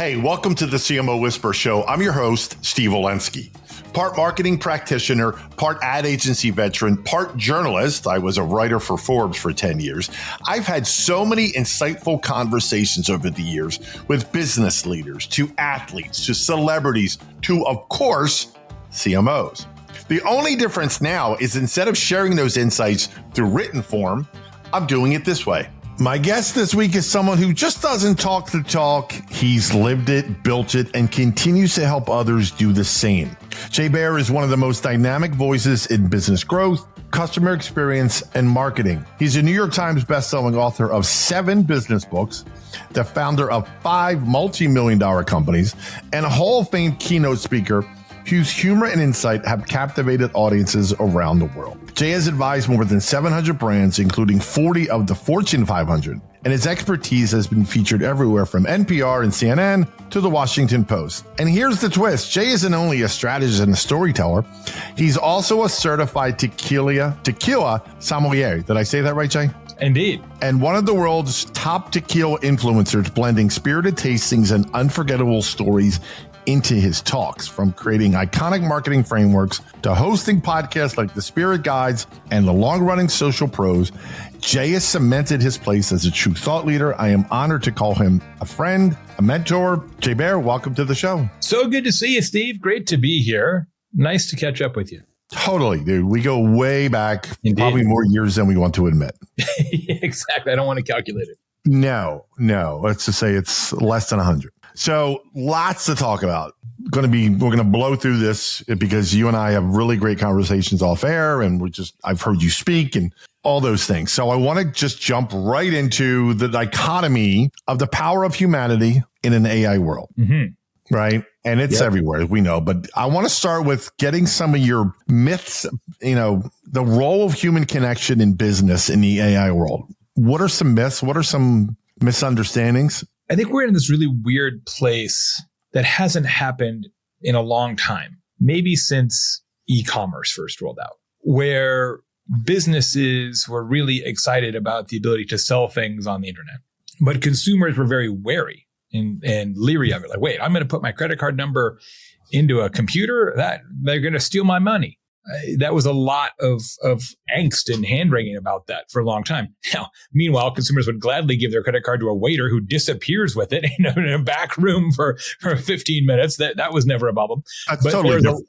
Hey, welcome to the CMO Whisper Show. I'm your host, Steve Olensky. Part marketing practitioner, part ad agency veteran, part journalist. I was a writer for Forbes for 10 years. I've had so many insightful conversations over the years with business leaders, to athletes, to celebrities, to, of course, CMOs. The only difference now is instead of sharing those insights through written form, I'm doing it this way. My guest this week is someone who just doesn't talk the talk. He's lived it, built it, and continues to help others do the same. Baer is one of the most dynamic voices in business growth, customer experience, and marketing. He's a New York Times bestselling author of 7 business books, the founder of 5 multi-million-dollar companies, and a Hall of Fame keynote speaker whose humor and insight have captivated audiences around the world. Jay has advised more than 700 brands, including 40 of the Fortune 500, and his expertise has been featured everywhere from NPR and CNN to the Washington Post. And here's the twist. Jay isn't only a strategist and a storyteller, he's also a certified tequila sommelier. Did I say that right, Jay? Indeed. And one of the world's top tequila influencers, blending spirited tastings and unforgettable stories into his talks, from creating iconic marketing frameworks to hosting podcasts like The Spirit Guides and the long-running Social Pros. Jay has cemented his place as a true thought leader. I am honored to call him a friend, a mentor. Jay Baer, welcome to the show. So good to see you, Steve. Great to be here. Nice to catch up with you. Totally, dude. We go way back, Indeed. Probably more years than we want to admit. Exactly. I don't want to calculate it. No. Let's just say it's less than 100. So lots to talk about. We're going to blow through this because you and I have really great conversations off air, and I've heard you speak and all those things. So I want to just jump right into the dichotomy of the power of humanity in an AI world. Mm-hmm. Right. And it's everywhere, we know, but I want to start with getting some of your myths, the role of human connection in business in the AI world. What are some myths? What are some misunderstandings? I think we're in this really weird place that hasn't happened in a long time, maybe since e-commerce first rolled out, where businesses were really excited about the ability to sell things on the internet. But consumers were very wary and leery of it. Like, wait, I'm going to put my credit card number into a computer? They're going to steal my money. That was a lot of angst and hand-wringing about that for a long time. Now, meanwhile, consumers would gladly give their credit card to a waiter who disappears with it in a back room for 15 minutes. That was never a problem. That's totally different.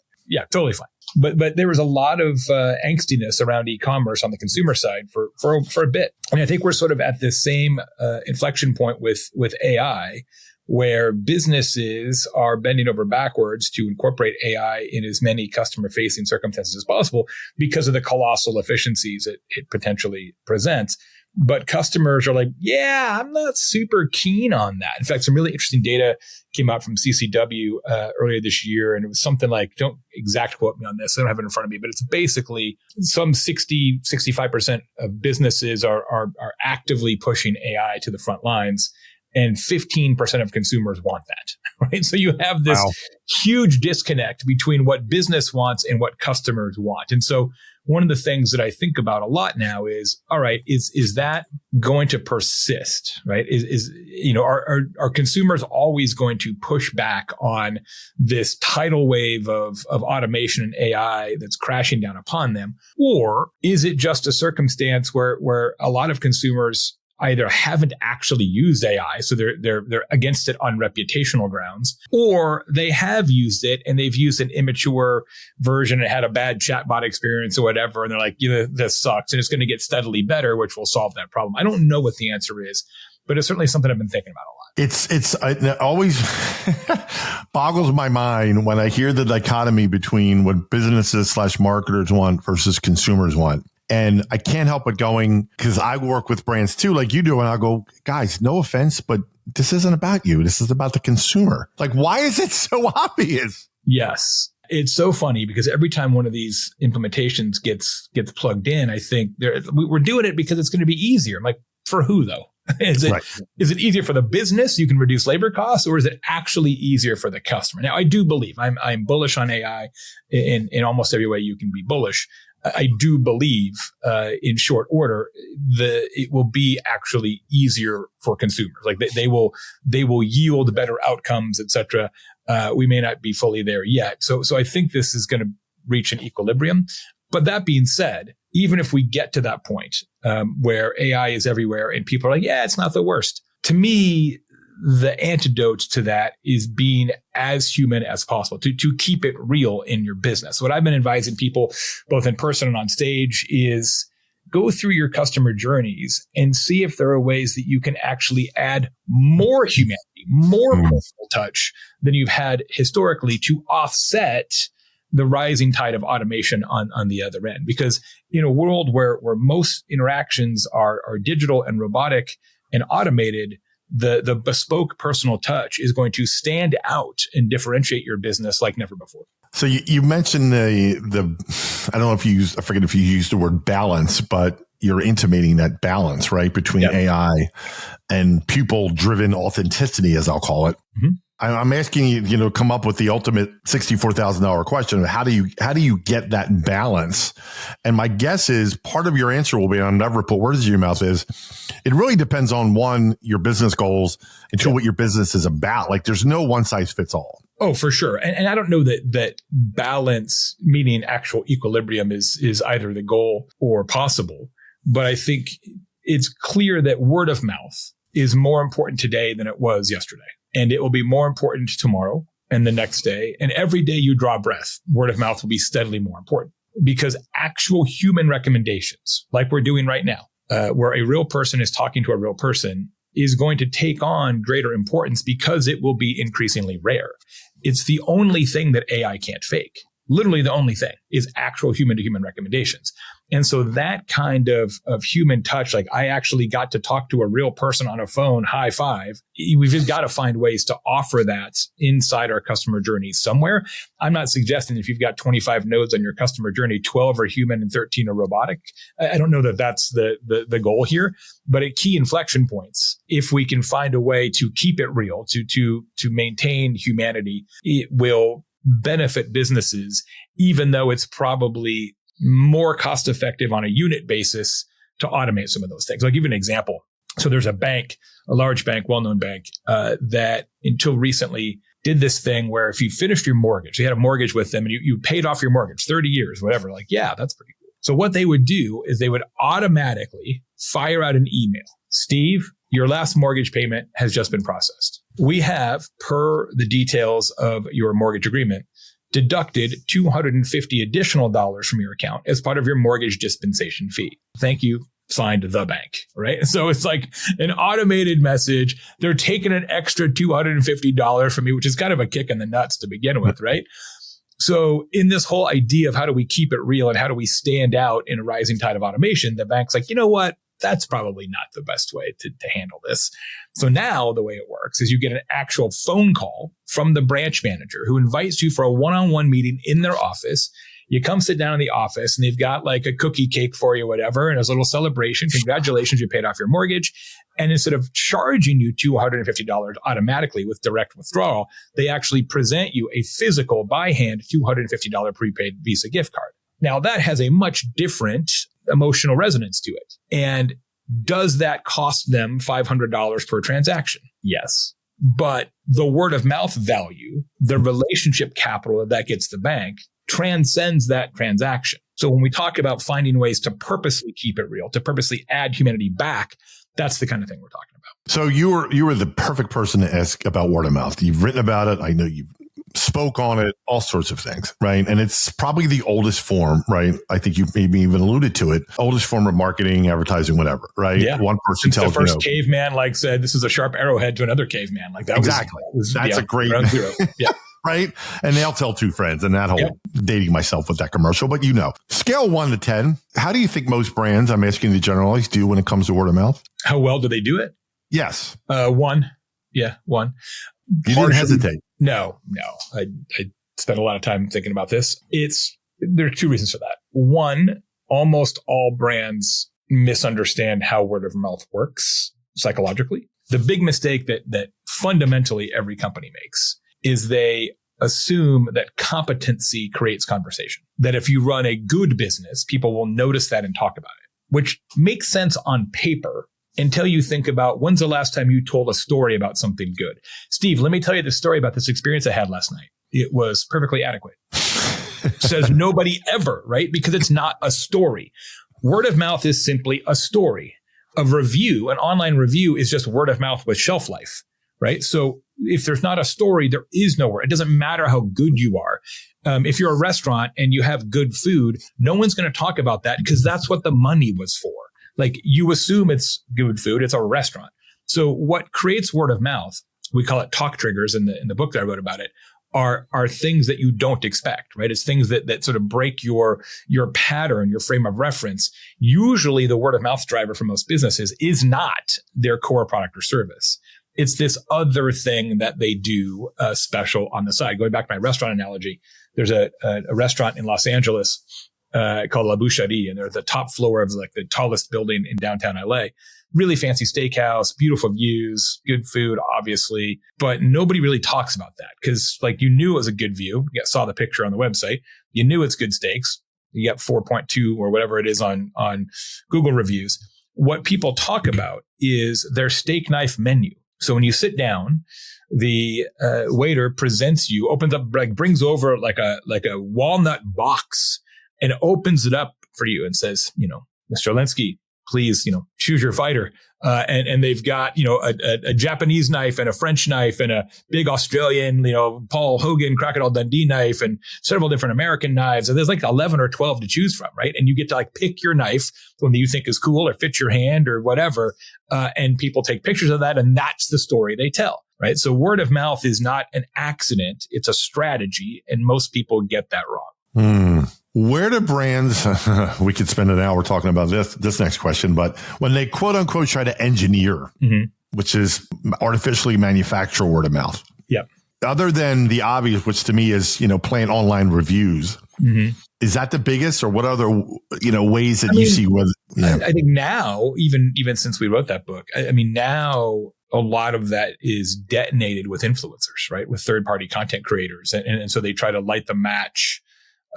Totally fine. But there was a lot of angstiness around e-commerce on the consumer side for a bit. And I think we're sort of at this same inflection point with AI, where businesses are bending over backwards to incorporate AI in as many customer-facing circumstances as possible because of the colossal efficiencies it potentially presents. But customers are like, yeah, I'm not super keen on that. In fact, some really interesting data came out from CCW earlier this year, and it was something like, don't exact quote me on this, I don't have it in front of me, but it's basically some 65% of businesses are actively pushing AI to the front lines. And 15% of consumers want that, right? So you have this huge disconnect between what business wants and what customers want. And so one of the things that I think about a lot now is, all right, is that going to persist, right? Are consumers always going to push back on this tidal wave of automation and AI that's crashing down upon them? Or is it just a circumstance where a lot of consumers either haven't actually used AI, so they're against it on reputational grounds, or they have used it and they've used an immature version and had a bad chatbot experience or whatever, and they're like, this sucks, and it's going to get steadily better, which will solve that problem. I don't know what the answer is, but it's certainly something I've been thinking about a lot. It always boggles my mind when I hear the dichotomy between what businesses / marketers want versus consumers want. And I can't help but going, because I work with brands too, like you do. And I'll go, guys, no offense, but this isn't about you. This is about the consumer. Like, why is it so obvious? Yes. It's so funny because every time one of these implementations gets plugged in, I think we're doing it because it's going to be easier. I'm like, for who though? Is it easier for the business? You can reduce labor costs, or is it actually easier for the customer? Now, I do believe I'm bullish on AI in almost every way you can be bullish. I do believe in short order, it will be actually easier for consumers. Like they will yield better outcomes, et cetera. We may not be fully there yet. So I think this is going to reach an equilibrium. But that being said, even if we get to that point where AI is everywhere and people are like, yeah, it's not the worst. To me, the antidote to that is being as human as possible, to keep it real in your business. What I've been advising people, both in person and on stage, is go through your customer journeys and see if there are ways that you can actually add more humanity, more personal touch than you've had historically to offset the rising tide of automation on the other end. Because in a world where most interactions are digital and robotic and automated, the bespoke personal touch is going to stand out and differentiate your business like never before. So you mentioned the I don't know if I forget if you used the word balance, but you're intimating that balance, right, between AI and people-driven authenticity, as I'll call it. Mm-hmm. I'm asking you, to come up with the ultimate $64,000 question. How do you get that balance? And my guess is part of your answer will be, and I'll never put words in your mouth, is it really depends on, one, your business goals, and two, what your business is about. Like there's no one size fits all. Oh, for sure. And I don't know that balance, meaning actual equilibrium, is either the goal or possible. But I think it's clear that word of mouth is more important today than it was yesterday. And it will be more important tomorrow and the next day. And every day you draw breath, word of mouth will be steadily more important, because actual human recommendations, like we're doing right now, where a real person is talking to a real person, is going to take on greater importance because it will be increasingly rare. It's the only thing that AI can't fake. Literally the only thing is actual human to human recommendations. And so that kind of human touch, like I actually got to talk to a real person on a phone, high five. We've just got to find ways to offer that inside our customer journey somewhere. I'm not suggesting if you've got 25 nodes on your customer journey, 12 are human and 13 are robotic. I don't know that that's the goal here, but at key inflection points, if we can find a way to keep it real, to maintain humanity, it will benefit businesses, even though it's probably more cost effective on a unit basis to automate some of those things. I'll give you an example. So there's a bank, a large bank, well-known bank, that until recently did this thing where if you finished your mortgage, you had a mortgage with them and you paid off your mortgage, 30 years, whatever, like, yeah, that's pretty cool. So what they would do is they would automatically fire out an email. Steve, your last mortgage payment has just been processed. We have, per the details of your mortgage agreement, deducted $250 additional from your account as part of your mortgage dispensation fee. Thank you. Signed, the bank, right? So it's like an automated message. They're taking an extra $250 from me, which is kind of a kick in the nuts to begin with, right? So in this whole idea of how do we keep it real and how do we stand out in a rising tide of automation, the bank's like, you know what? That's probably not the best way to handle this. So now the way it works is you get an actual phone call from the branch manager who invites you for a one-on-one meeting in their office. You come sit down in the office and they've got like a cookie cake for you, whatever, and there's a little celebration. Congratulations, you paid off your mortgage. And instead of charging you $250 automatically with direct withdrawal, they actually present you a physical by hand $250 prepaid Visa gift card. Now that has a much different emotional resonance to it. And does that cost them $500 per transaction? Yes. But the word of mouth value, the relationship capital that gets the bank, transcends that transaction. So when we talk about finding ways to purposely keep it real, to purposely add humanity back, that's the kind of thing we're talking about. So you were the perfect person to ask about word of mouth. You've written about it. I know you've spoke on it, all sorts of things, right? And it's probably the oldest form, right? I think you maybe even alluded to it. Oldest form of marketing, advertising, whatever, right? Yeah. One person Since tells the first caveman said, this is a sharp arrowhead to another caveman. Like that exactly. That's a great, yeah. Right? And they'll tell two friends, and that whole dating myself with that commercial. But scale 1 to 10, how do you think most brands, I'm asking the generalists, do when it comes to word of mouth? How well do they do it? Yes. 1. Yeah, 1. You didn't hesitate. No. I spent a lot of time thinking about this. There are two reasons for that. One, almost all brands misunderstand how word of mouth works psychologically. The big mistake that fundamentally every company makes is they assume that competency creates conversation. That if you run a good business, people will notice that and talk about it, which makes sense on paper until you think about when's the last time you told a story about something good. Steve, let me tell you the story about this experience I had last night. It was perfectly adequate. Says nobody ever, right? Because it's not a story. Word of mouth is simply a story. A review, an online review, is just word of mouth with shelf life, right? So if there's not a story, there is no word. It doesn't matter how good you are. If you're a restaurant and you have good food, no one's going to talk about that because that's what the money was for. Like, you assume it's good food. It's a restaurant. So what creates word of mouth, we call it talk triggers in the book that I wrote about it, are things that you don't expect, right? It's things that sort of break your pattern, your frame of reference. Usually the word of mouth driver for most businesses is not their core product or service. It's this other thing that they do special on the side. Going back to my restaurant analogy, there's a restaurant in Los Angeles called La Boucherie, and they're the top floor of like the tallest building in downtown LA. Really fancy steakhouse, beautiful views, good food, obviously, but nobody really talks about that because, like, you knew it was a good view. You saw the picture on the website. You knew it's good steaks. You get 4.2 or whatever it is on Google reviews. What people talk about is their steak knife menu. So when you sit down, the waiter presents you, opens up, like, brings over like a walnut box and opens it up for you and says, Mr. Lenski, please, choose your fighter. And they've got, a Japanese knife and a French knife and a big Australian, Paul Hogan Crocodile Dundee knife and several different American knives. And there's like 11 or 12 to choose from, right? And you get to like pick your knife, one that you think is cool or fits your hand or whatever. And people take pictures of that. And that's the story they tell, right? So word of mouth is not an accident. It's a strategy. And most people get that wrong. Where do brands, we could spend an hour talking about this next question, but when they quote unquote try to engineer, which is artificially manufacture word of mouth. Yep. Other than the obvious, which to me is, playing online reviews, is that the biggest, or what other, ways that you see whether, I think now, even since we wrote that book, now a lot of that is detonated with influencers, right? With third-party content creators. And so they try to light the match.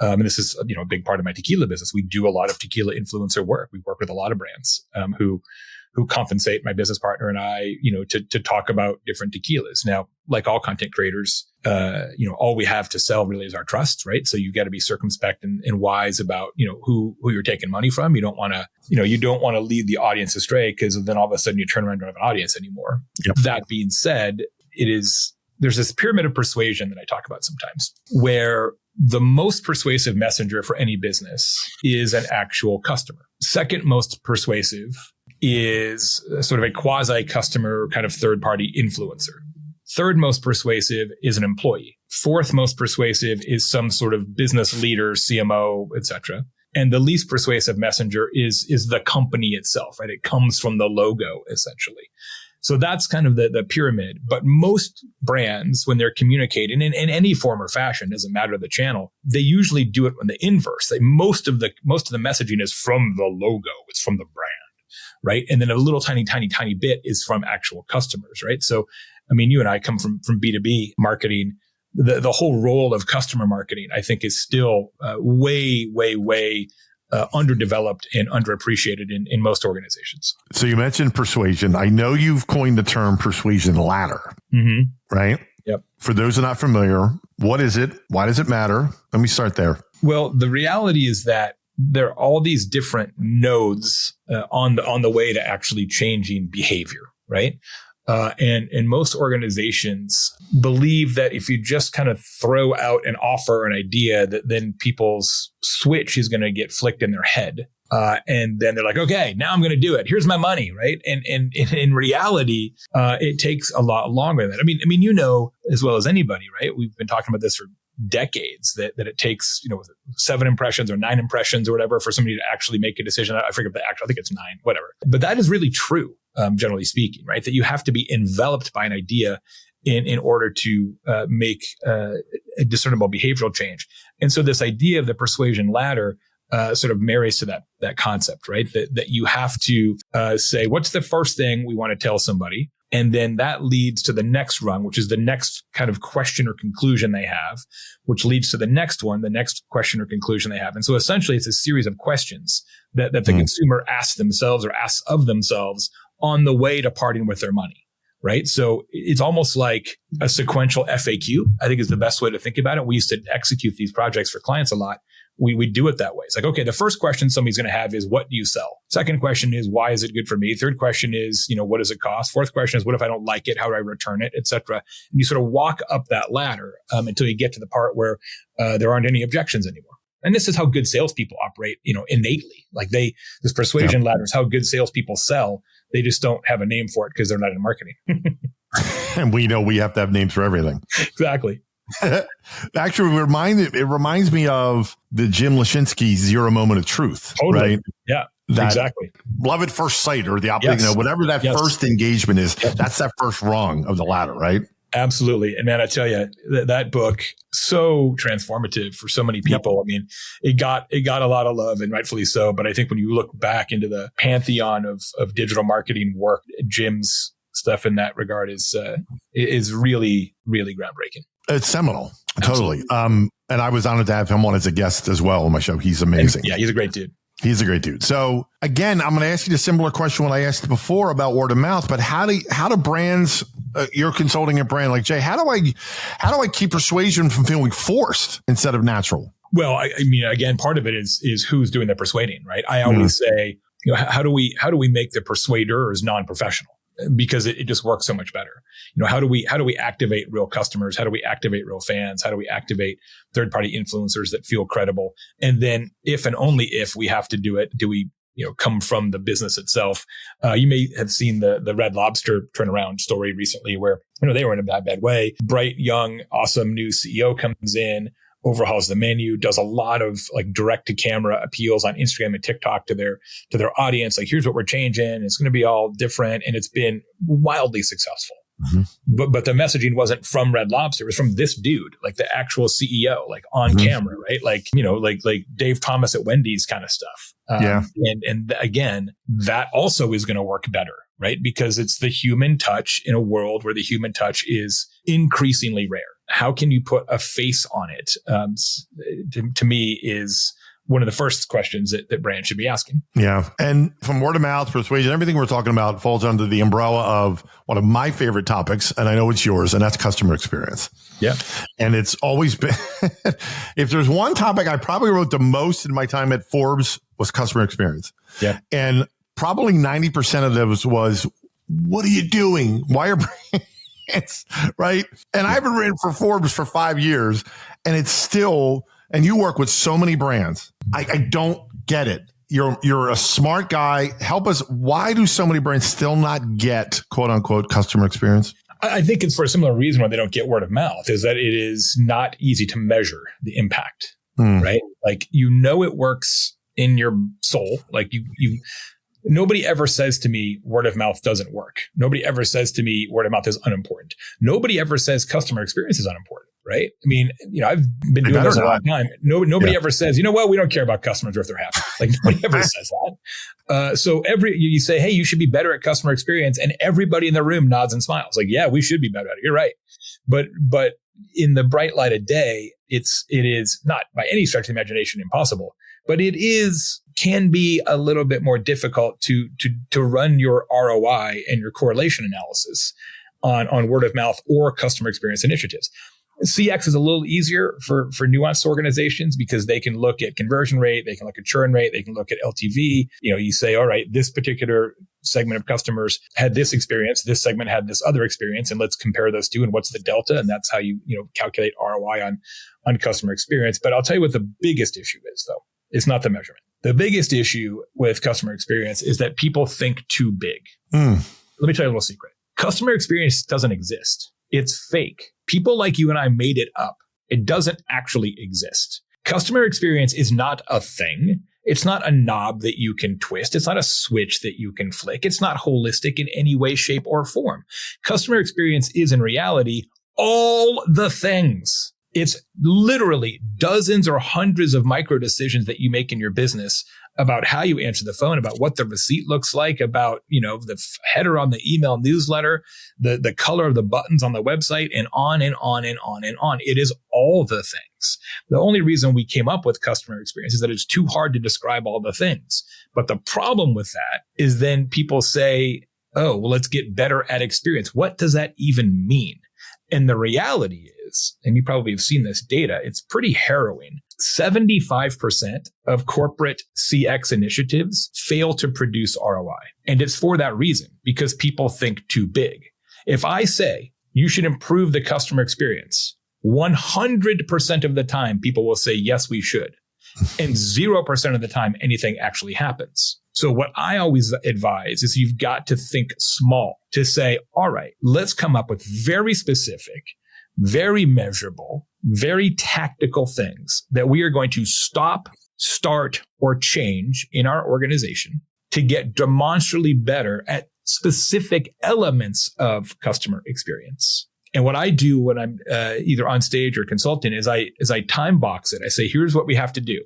And this is, a big part of my tequila business. We do a lot of tequila influencer work. We work with a lot of brands who compensate my business partner and I, to talk about different tequilas. Now, like all content creators, all we have to sell really is our trust, right? So you got to be circumspect and wise about, who you're taking money from. You don't want to, lead the audience astray, because then all of a sudden you turn around and don't have an audience anymore. Yep. That being said, there's this pyramid of persuasion that I talk about sometimes, where the most persuasive messenger for any business is an actual customer. Second most persuasive is sort of a quasi-customer kind of third-party influencer. Third most persuasive is an employee. Fourth most persuasive is some sort of business leader, CMO, etc. And the least persuasive messenger is the company itself, right? It comes from the logo, essentially. So that's kind of the pyramid. But most brands, when they're communicating in any form or fashion, doesn't matter the channel, they usually do it in the inverse. Most of the messaging is from the logo. It's from the brand, right? And then a little tiny bit is from actual customers, right? So, you and I come from B2B marketing. The whole role of customer marketing, I think, is still way underdeveloped and underappreciated in most organizations. So you mentioned persuasion. I know you've coined the term persuasion ladder, right? Yep. For those who are not familiar, what is it? Why does it matter? Let me start there. Well, the reality is that there are all these different nodes on the way to actually changing behavior, right? And most organizations believe that if you just kind of throw out an offer or an idea, that then people's switch is going to get flicked in their head. And then they're like, okay, now I'm going to do it. Here's my money, right? And in reality, it takes a lot longer than that. As well as anybody, right? We've been talking about this for decades, that it takes, 7 impressions or 9 impressions or whatever for somebody to actually make a decision. I forget the actual, I think it's 9, whatever. But that is really true, generally speaking, right? That you have to be enveloped by an idea in order to make a discernible behavioral change. And so this idea of the persuasion ladder sort of marries to that concept, right? That you have to say, what's the first thing we want to tell somebody? And then that leads to the next rung, which is the next kind of question or conclusion they have, which leads to the next one, the next question or conclusion they have. And so essentially it's a series of questions that the consumer asks themselves or asks of themselves on the way to parting with their money. Right. So it's almost like a sequential FAQ, I think is the best way to think about it. We used to execute these projects for clients a lot. We do it that way. It's like, okay, the first question somebody's going to have is, what do you sell? Second question is, why is it good for me? Third question is, what does it cost? Fourth question is, what if I don't like it? How do I return it, et cetera? And you sort of walk up that ladder until you get to the part where there aren't any objections anymore. And this is how good salespeople operate, innately. Like this persuasion ladder is how good salespeople sell. They just don't have a name for it because they're not in marketing. And we know we have to have names for everything. Exactly. Actually, it reminds me of the Jim Leszczynski Zero Moment of Truth. Totally. Right? Yeah, exactly. Love at first sight, or the opposite, whatever that first engagement is, that's that first rung of the ladder, right? Absolutely. And man, I tell you, that book, so transformative for so many people. I mean, it got a lot of love, and rightfully so. But I think when you look back into the pantheon of digital marketing work, Jim's stuff in that regard is really, really groundbreaking. It's seminal. Totally. And I was honored to have him on as a guest as well on my show. He's amazing. Yeah, he's a great dude. He's a great dude. So again, I'm going to ask you the similar question when I asked before about word of mouth, but how do brands, you're consulting a brand like Jay, how do I keep persuasion from feeling forced instead of natural? Well, I mean, again, part of it is who's doing the persuading, right? I always say, how do we make the persuaders non-professional? Because it just works so much better. How do we activate real customers? How do we activate real fans? How do we activate third-party influencers that feel credible? And then if and only if we have to do it, do we come from the business itself? You may have seen the Red Lobster turnaround story recently where they were in a bad way. Bright, young, awesome new CEO comes in, overhauls the menu, does a lot of like direct to camera appeals on Instagram and TikTok to their audience. Like, here's what we're changing. It's going to be all different. And it's been wildly successful. Mm-hmm. But the messaging wasn't from Red Lobster. It was from this dude, like the actual CEO, like on camera, right? Like, like Dave Thomas at Wendy's kind of stuff. And again, that also is going to work better, right? Because it's the human touch in a world where the human touch is increasingly rare. How can you put a face on it? To me, is one of the first questions that brands should be asking. Yeah. And from word of mouth, persuasion, everything we're talking about falls under the umbrella of one of my favorite topics, and I know it's yours, and that's customer experience. Yeah. And it's always been, if there's one topic I probably wrote the most in my time at Forbes, was customer experience. Yeah. And probably 90% of those was, what are you doing? Why are brands, right? And I haven't written for Forbes for 5 years, and it's still, and you work with so many brands. I don't get it. You're a smart guy. Help us. Why do so many brands still not get quote unquote customer experience? I think it's for a similar reason why they don't get word of mouth, is that it is not easy to measure the impact, right? Like, it works in your soul. Like nobody ever says to me, word of mouth doesn't work. Nobody ever says to me, word of mouth is unimportant. Nobody ever says customer experience is unimportant, right? I mean, I've been doing this a long time. Nobody ever says, we don't care about customers or if they're happy. Like, nobody ever says that. So you say, hey, you should be better at customer experience, and everybody in the room nods and smiles. Like, yeah, we should be better at it. You're right. But in the bright light of day, it is not by any stretch of the imagination impossible, but can be a little bit more difficult to run your ROI and your correlation analysis on word of mouth or customer experience initiatives. CX is a little easier for nuanced organizations because they can look at conversion rate, they can look at churn rate, they can look at LTV. You say, all right, this particular segment of customers had this experience, this segment had this other experience, and let's compare those two and what's the delta, and that's how you calculate ROI on customer experience. But I'll tell you what the biggest issue is, though. It's not the measurement. The biggest issue with customer experience is that people think too big. Let me tell you a little secret. Customer experience doesn't exist. It's fake. People like you and I made it up. It doesn't actually exist. Customer experience is not a thing. It's not a knob that you can twist. It's not a switch that you can flick. It's not holistic in any way, shape, or form. Customer experience is, in reality, all the things. It's literally dozens or hundreds of micro decisions that you make in your business about how you answer the phone, about what the receipt looks like, about, the header on the email newsletter, the color of the buttons on the website, and on and on and on and on. It is all the things. The only reason we came up with customer experience is that it's too hard to describe all the things. But the problem with that is then people say, oh, well, let's get better at experience. What does that even mean? And the reality is, and you probably have seen this data, it's pretty harrowing. 75% of corporate CX initiatives fail to produce ROI. And it's for that reason, because people think too big. If I say you should improve the customer experience, 100% of the time, people will say, yes, we should. And 0% of the time, anything actually happens. So what I always advise is you've got to think small, to say, all right, let's come up with very specific, very measurable, very tactical things that we are going to stop, start, or change in our organization to get demonstrably better at specific elements of customer experience. And what I do when I'm either on stage or consulting is I time box it. I say, here's what we have to do.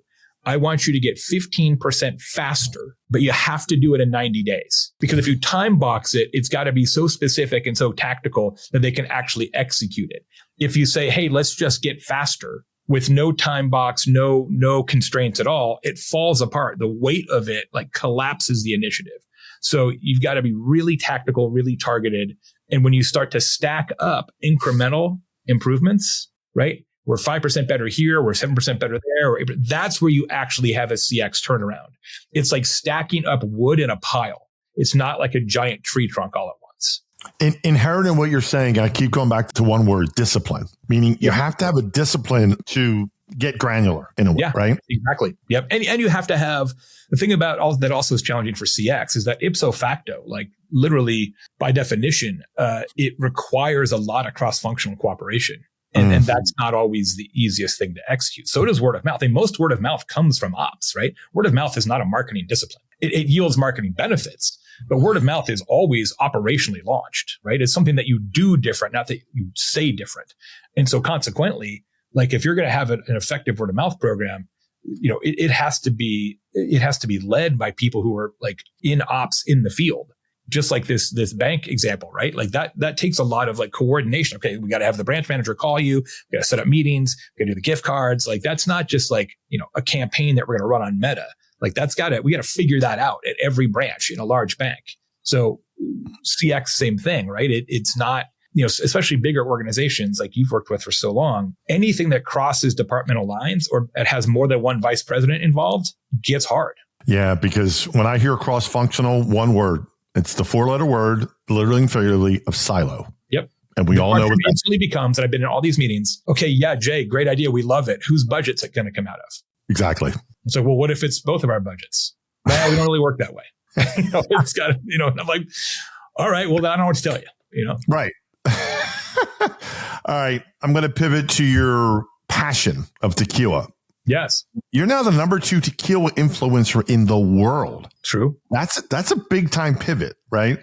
I want you to get 15% faster, but you have to do it in 90 days. Because if you time box it, it's got to be so specific and so tactical that they can actually execute it. If you say, hey, let's just get faster with no time box, no constraints at all, it falls apart. The weight of it collapses the initiative. So you've got to be really tactical, really targeted. And when you start to stack up incremental improvements, right? We're 5% better here. We're 7% better there. That's where you actually have a CX turnaround. It's like stacking up wood in a pile. It's not like a giant tree trunk all at once. Inherent in what you're saying, I keep going back to one word, discipline, meaning you have to have a discipline to get granular in a way, right? Exactly. Yep. And you have to have the thing about that also is challenging for CX is that ipso facto, literally by definition, it requires a lot of cross-functional cooperation. And that's not always the easiest thing to execute. So does word of mouth. And most word of mouth comes from ops, right? Word of mouth is not a marketing discipline. It yields marketing benefits, but word of mouth is always operationally launched, right? It's something that you do different, not that you say different. And so consequently, if you're going to have an effective word of mouth program, it has to be led by people who are in ops in the field. Just like this bank example, right? That takes a lot of coordination. Okay, we got to have the branch manager call you. We got to set up meetings. We got to do the gift cards. That's not just a campaign that we're going to run on Meta. We got to figure that out at every branch in a large bank. So CX, same thing, right? It's not, especially bigger organizations like you've worked with for so long, anything that crosses departmental lines or it has more than one vice president involved gets hard. Yeah, because when I hear cross-functional, one word, it's the 4-letter word, literally and figuratively, of silo. Yep. And we all know what that instantly becomes, and I've been in all these meetings. Okay, yeah, Jay, great idea. We love it. Whose budget's it going to come out of? Exactly. So, well, what if it's both of our budgets? Well, we don't really work that way. It's got to, and I'm like, all right, well, then I don't know what to tell you, Right. All right. I'm going to pivot to your passion of tequila. Yes. You're now the number 2 tequila influencer in the world. True. That's a big time pivot, right?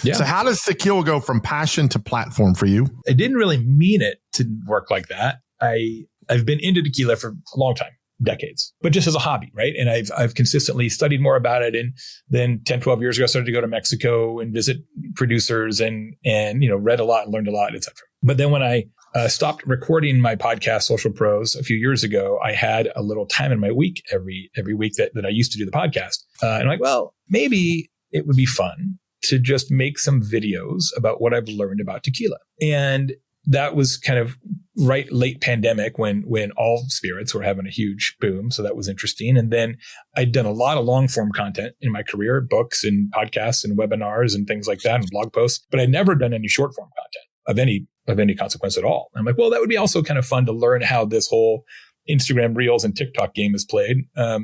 Yeah. So how does tequila go from passion to platform for you? I didn't really mean it to work like that. I've been into tequila for a long time, decades, but just as a hobby, right? And I've consistently studied more about it. And then 10, 12 years ago, I started to go to Mexico and visit producers and read a lot and learned a lot, et cetera. But then when I stopped recording my podcast, Social Pros, a few years ago, I had a little time in my week every week that I used to do the podcast. And I'm like, well, maybe it would be fun to just make some videos about what I've learned about tequila. And that was kind of late pandemic when all spirits were having a huge boom. So that was interesting. And then I'd done a lot of long form content in my career, books and podcasts and webinars and things like that and blog posts, but I'd never done any short form content of any consequence at all. And I'm like, well, that would be also kind of fun to learn how this whole Instagram Reels and TikTok game is played.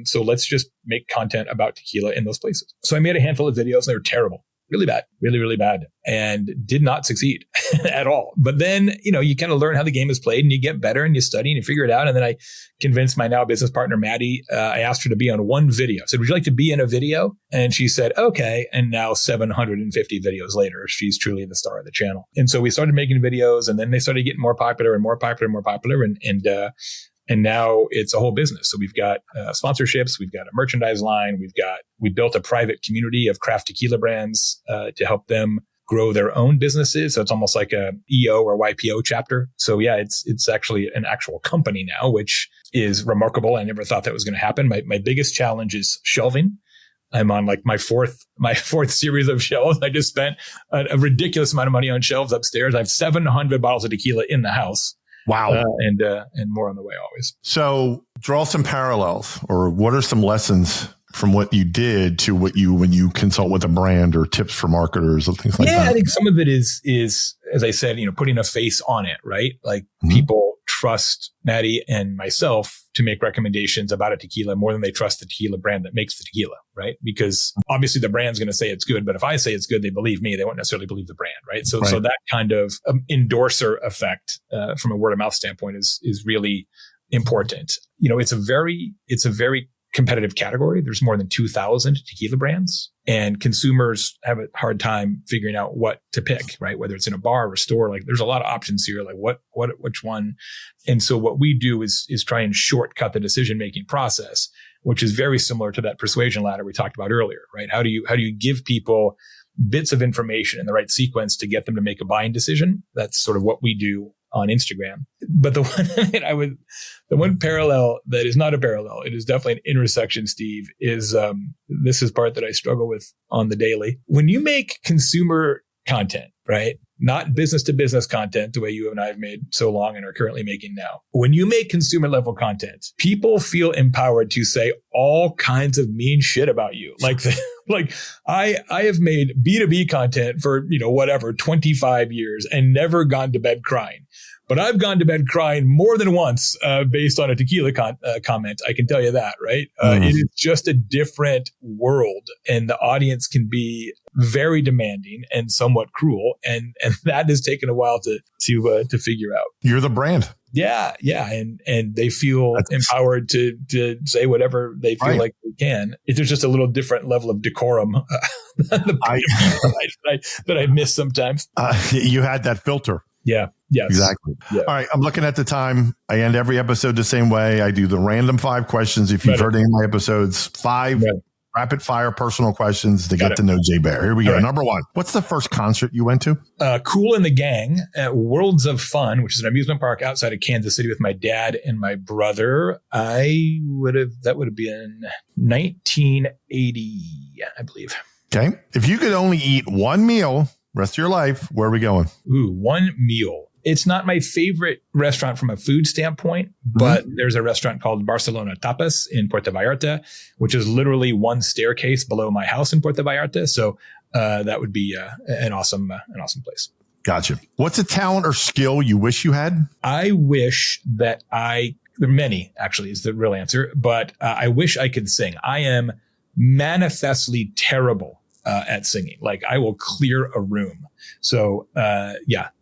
So let's just make content about tequila in those places. So I made a handful of videos. They were terrible. Really bad, really, really bad, and did not succeed at all. But then, you kind of learn how the game is played and you get better and you study and you figure it out. And then I convinced my now business partner, Maddie, I asked her to be on one video. I said, would you like to be in a video? And she said, okay. And now 750 videos later, she's truly the star of the channel. And so we started making videos and then they started getting more popular and more popular and more popular. And And now it's a whole business. So we've got sponsorships, we've got a merchandise line, we built a private community of craft tequila brands to help them grow their own businesses. So it's almost like a EO or YPO chapter. So yeah, it's actually an actual company now, which is remarkable. I never thought that was going to happen. My biggest challenge is shelving. I'm on like my fourth series of shelves. I just spent a ridiculous amount of money on shelves upstairs. I have 700 bottles of tequila in the house. Wow. And more on the way always. So draw some parallels, or what are some lessons from what you did to when you consult with a brand, or tips for marketers or things like that? Yeah, I think some of it is, as I said, putting a face on it, right? Like people trust Maddie and myself to make recommendations about a tequila more than they trust the tequila brand that makes the tequila, right? Because obviously the brand's going to say it's good, but if I say it's good, they believe me. They won't necessarily believe the brand, right? So that kind of endorser effect from a word of mouth standpoint is really important. It's a very competitive category. There's more than 2,000 tequila brands, and consumers have a hard time figuring out what to pick, right? Whether it's in a bar or a store, like there's a lot of options here, like which one. And so what we do is try and shortcut the decision-making process, which is very similar to that persuasion ladder we talked about earlier, right? How do you give people bits of information in the right sequence to get them to make a buying decision? That's sort of what we do on Instagram. But the one parallel that is not a parallel, it is definitely an intersection, Steve, is this is part that I struggle with on the daily. When you make consumer content, right? Not business to business content, the way you and I have made so long and are currently making now. When you make consumer level content, people feel empowered to say all kinds of mean shit about you. Like I have made B2B content for, 25 years and never gone to bed crying. But I've gone to bed crying more than once based on a tequila comment. I can tell you that, right? It is just a different world, and the audience can be very demanding and somewhat cruel, and that has taken a while to figure out. You're the brand. Yeah, and they feel empowered to say whatever they feel like they can. There's just a little different level of decorum that I miss sometimes. You had that filter. Yeah. Yes. Exactly. Yeah. All right. I'm looking at the time. I end every episode the same way. I do the random 5 questions. If you've heard any of my episodes, 5 rapid fire personal questions to get to know Jay Baer. Here we go. Right. Number 1. What's the first concert you went to? Cool and the Gang at Worlds of Fun, which is an amusement park outside of Kansas City with my dad and my brother. That would have been 1980, I believe. Okay. If you could only eat one meal rest of your life, where are we going? Ooh, one meal. It's not my favorite restaurant from a food standpoint, but there's a restaurant called Barcelona Tapas in Puerto Vallarta, which is literally one staircase below my house in Puerto Vallarta. So that would be an awesome place. Gotcha. What's a talent or skill you wish you had? I wish that there are many, actually, is the real answer, but I wish I could sing. I am manifestly terrible at singing. Like I will clear a room. So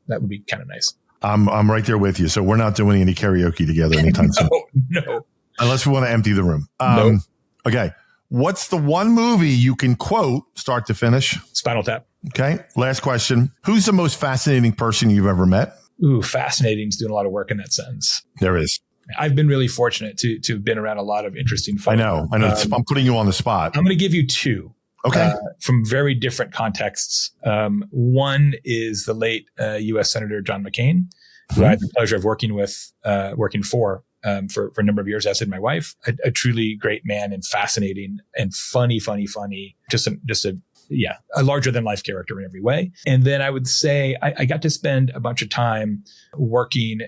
that would be kind of nice. I'm right there with you. So we're not doing any karaoke together anytime soon. No. Unless we want to empty the room. No. Okay. What's the one movie you can quote start to finish? Spinal Tap. Okay. Last question. Who's the most fascinating person you've ever met? Ooh, fascinating is doing a lot of work in that sentence. There is. I've been really fortunate to have been around a lot of interesting folks. I know. I'm putting you on the spot. I'm going to give you 2. Okay. From very different contexts. One is the late U.S. Senator John McCain, who I had the pleasure of working for a number of years, as did my wife. A truly great man and fascinating and funny. Just a larger than life character in every way. And then I would say I got to spend a bunch of time working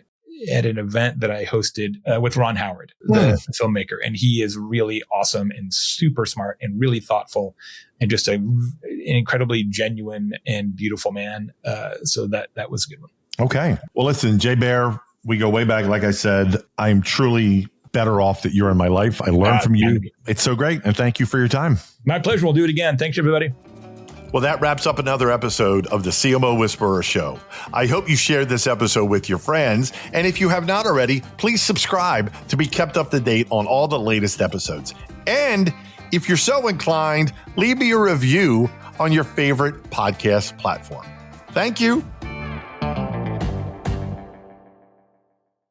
at an event that I hosted with Ron Howard, the filmmaker. And he is really awesome and super smart and really thoughtful and just an incredibly genuine and beautiful man. So that was a good one. Okay. Well, listen, Jay Baer, we go way back. Like I said, I'm truly better off that you're in my life. I learned from you. It's so great. And thank you for your time. My pleasure. We'll do it again. Thanks, everybody. Well, that wraps up another episode of the CMO Whisperer Show. I hope you shared this episode with your friends. And if you have not already, please subscribe to be kept up to date on all the latest episodes. And if you're so inclined, leave me a review on your favorite podcast platform. Thank you.